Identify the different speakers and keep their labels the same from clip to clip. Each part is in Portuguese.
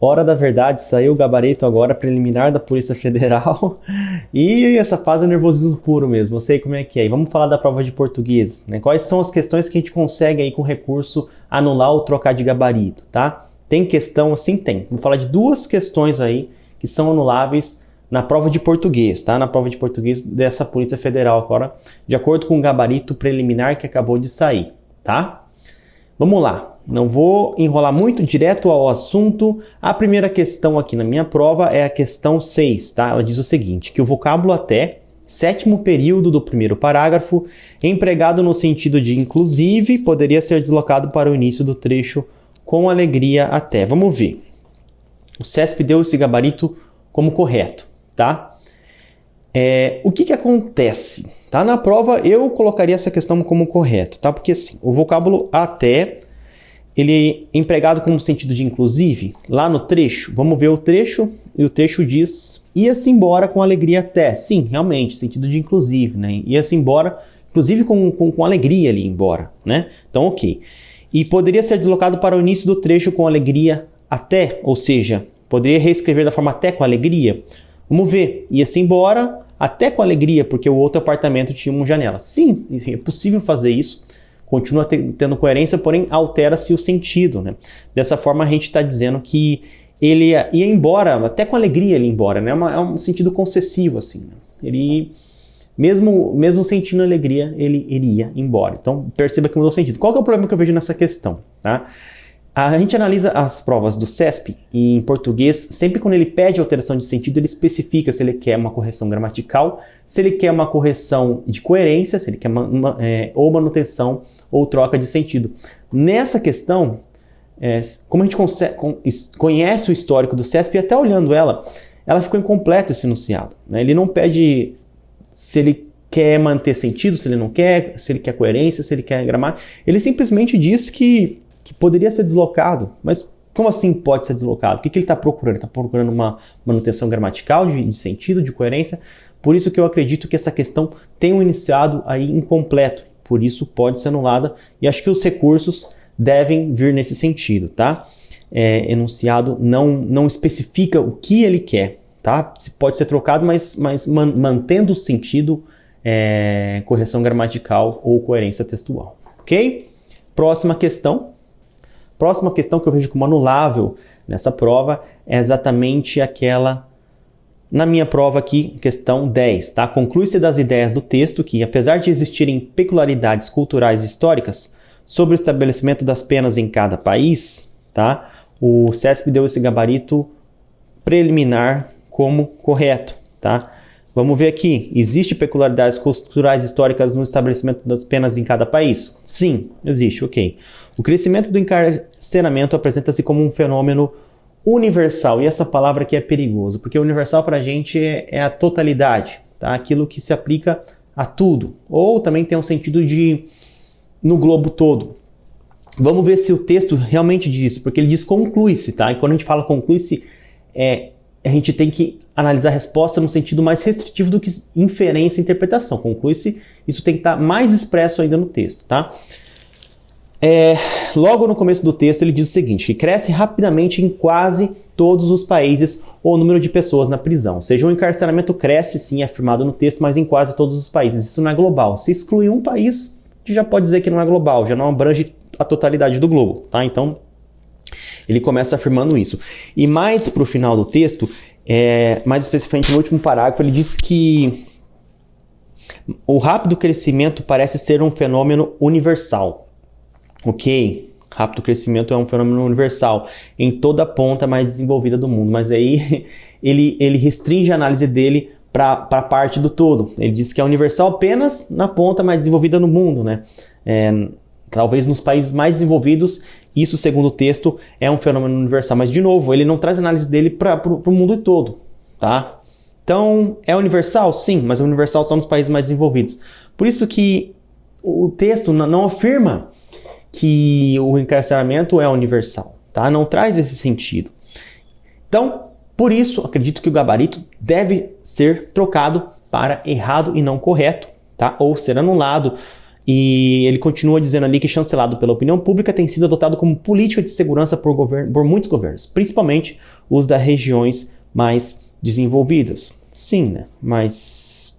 Speaker 1: Hora da verdade, saiu o gabarito agora preliminar da Polícia Federal e essa fase é nervosismo puro mesmo, eu sei como é que é. E vamos falar da prova de português, né? Quais são as questões que a gente consegue aí com recurso anular ou trocar de gabarito, tá? Tem questão? Sim, tem. Vou falar de duas questões aí que são anuláveis na prova de português, tá? Na prova de português dessa Polícia Federal agora, de acordo com o gabarito preliminar que acabou de sair, tá? Vamos lá, não vou enrolar muito, direto ao assunto. A primeira questão aqui na minha prova é a questão 6, tá? Ela diz o seguinte, que o vocábulo até, sétimo período do primeiro parágrafo, empregado no sentido de inclusive, poderia ser deslocado para o início do trecho com alegria até. Vamos ver. O CESP deu esse gabarito como correto, tá? O que acontece? Tá? Na prova eu colocaria essa questão como correto, tá? Porque assim, o vocábulo até, ele é empregado como sentido de inclusive, lá no trecho, vamos ver o trecho, e o trecho diz, ia-se embora com alegria até. Sim, realmente, sentido de inclusive, né? Ia-se embora, inclusive com alegria ali embora, né? Então, ok. E poderia ser deslocado para o início do trecho com alegria até, ou seja, poderia reescrever da forma até com alegria. Vamos ver, ia-se embora até com alegria, porque o outro apartamento tinha uma janela. Sim, é possível fazer isso, continua tendo coerência, porém altera-se o sentido, né? Dessa forma a gente está dizendo que ele ia embora, até com alegria ele ia embora, né? É um sentido concessivo, assim. Né? Ele, mesmo sentindo alegria, ele iria embora. Então perceba que mudou o sentido. Qual que é o problema que eu vejo nessa questão? Tá? A gente analisa as provas do CESP em português, sempre quando ele pede alteração de sentido, ele especifica se ele quer uma correção gramatical, se ele quer uma correção de coerência, se ele quer ou manutenção ou troca de sentido. Nessa questão, como a gente conhece o histórico do CESP, e até olhando ela ficou incompleta esse enunciado. Né? Ele não pede se ele quer manter sentido, se ele não quer, se ele quer coerência, se ele quer gramática. Ele simplesmente diz que poderia ser deslocado, mas como assim pode ser deslocado? O que ele está procurando? Ele está procurando uma manutenção gramatical, de sentido, de coerência. Por isso que eu acredito que essa questão tem um enunciado aí incompleto, por isso pode ser anulada, e acho que os recursos devem vir nesse sentido, tá? Enunciado não especifica o que ele quer, tá? Pode ser trocado, mas mantendo o sentido, correção gramatical ou coerência textual, ok? Próxima questão que eu vejo como anulável nessa prova é exatamente aquela, na minha prova aqui, questão 10, tá? Conclui-se das ideias do texto que, apesar de existirem peculiaridades culturais e históricas sobre o estabelecimento das penas em cada país, tá? O CESP deu esse gabarito preliminar como correto, tá? Vamos ver aqui, existe peculiaridades culturais históricas no estabelecimento das penas em cada país? Sim, existe, ok. O crescimento do encarceramento apresenta-se como um fenômeno universal, e essa palavra aqui é perigoso, porque universal para a gente é a totalidade, tá? Aquilo que se aplica a tudo, ou também tem um sentido de no globo todo. Vamos ver se o texto realmente diz isso, porque ele diz conclui-se, tá? E quando a gente fala conclui-se, a gente tem que analisar a resposta no sentido mais restritivo do que inferência e interpretação. Conclui-se, isso tem que estar mais expresso ainda no texto, tá? Logo no começo do texto ele diz o seguinte, que cresce rapidamente em quase todos os países o número de pessoas na prisão. Ou seja, o encarceramento cresce, sim, é afirmado no texto, mas em quase todos os países. Isso não é global. Se excluir um país, a gente já pode dizer que não é global, já não abrange a totalidade do globo, tá? Então, ele começa afirmando isso. E mais para o final do texto, mais especificamente no último parágrafo, ele diz que o rápido crescimento parece ser um fenômeno universal. Ok, rápido crescimento é um fenômeno universal em toda a ponta mais desenvolvida do mundo, mas aí ele restringe a análise dele para a parte do todo. Ele diz que é universal apenas na ponta mais desenvolvida no mundo, né? Talvez nos países mais desenvolvidos, isso, segundo o texto, é um fenômeno universal. Mas, de novo, ele não traz a análise dele para o mundo todo, tá? Então, é universal? Sim, mas é universal só nos países mais desenvolvidos. Por isso que o texto não afirma que o encarceramento é universal, tá? Não traz esse sentido. Então, por isso, acredito que o gabarito deve ser trocado para errado e não correto, tá? Ou ser anulado. E ele continua dizendo ali que, chancelado pela opinião pública, tem sido adotado como política de segurança por muitos governos, principalmente os das regiões mais desenvolvidas. Sim, né? Mas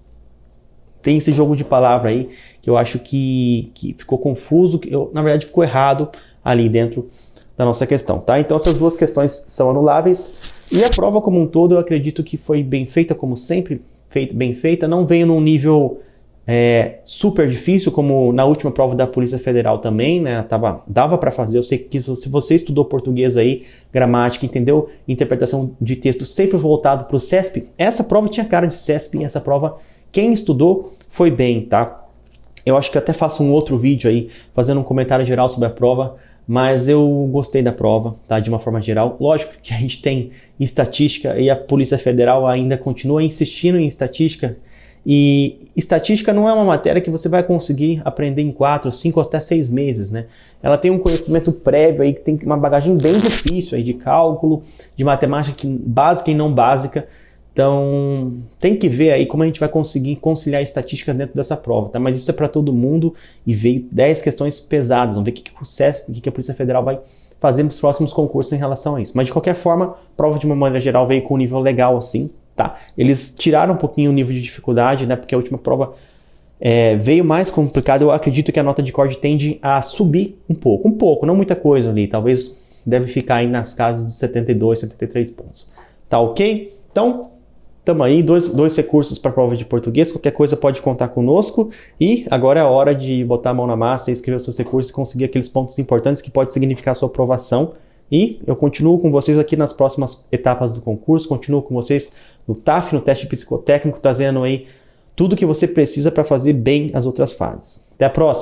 Speaker 1: tem esse jogo de palavra aí que eu acho que ficou confuso, na verdade ficou errado ali dentro da nossa questão, tá? Então essas duas questões são anuláveis e a prova como um todo eu acredito que foi bem feita, como sempre, bem feita, não veio num nível super difícil, como na última prova da Polícia Federal também, né? Dava para fazer. Eu sei que se você estudou português aí, gramática, entendeu? Interpretação de texto sempre voltado para o CESP, essa prova tinha cara de CESP e essa prova, quem estudou, foi bem, tá? Eu acho que eu até faço um outro vídeo aí, fazendo um comentário geral sobre a prova, mas eu gostei da prova, tá? De uma forma geral. Lógico que a gente tem estatística e a Polícia Federal ainda continua insistindo em estatística. E estatística não é uma matéria que você vai conseguir aprender em 4, 5 ou até 6 meses, né? Ela tem um conhecimento prévio aí, que tem uma bagagem bem difícil aí de cálculo, de matemática básica e não básica. Então, tem que ver aí como a gente vai conseguir conciliar a estatística dentro dessa prova, tá? Mas isso é para todo mundo e veio 10 questões pesadas. Vamos ver o que o CESP, o que a Polícia Federal vai fazer nos próximos concursos em relação a isso. Mas, de qualquer forma, a prova, de uma maneira geral, veio com um nível legal, assim, tá? Eles tiraram um pouquinho o nível de dificuldade, né? Porque a última prova veio mais complicada. Eu acredito que a nota de corte tende a subir um pouco, não muita coisa ali. Talvez deve ficar aí nas casas dos 72, 73 pontos. Tá ok? Então, estamos aí, dois recursos para a prova de português. Qualquer coisa pode contar conosco. E agora é a hora de botar a mão na massa, escrever os seus recursos e conseguir aqueles pontos importantes que pode significar a sua aprovação. E eu continuo com vocês aqui nas próximas etapas do concurso, continuo com vocês no TAF, no teste psicotécnico, trazendo aí tudo que você precisa para fazer bem as outras fases. Até a próxima!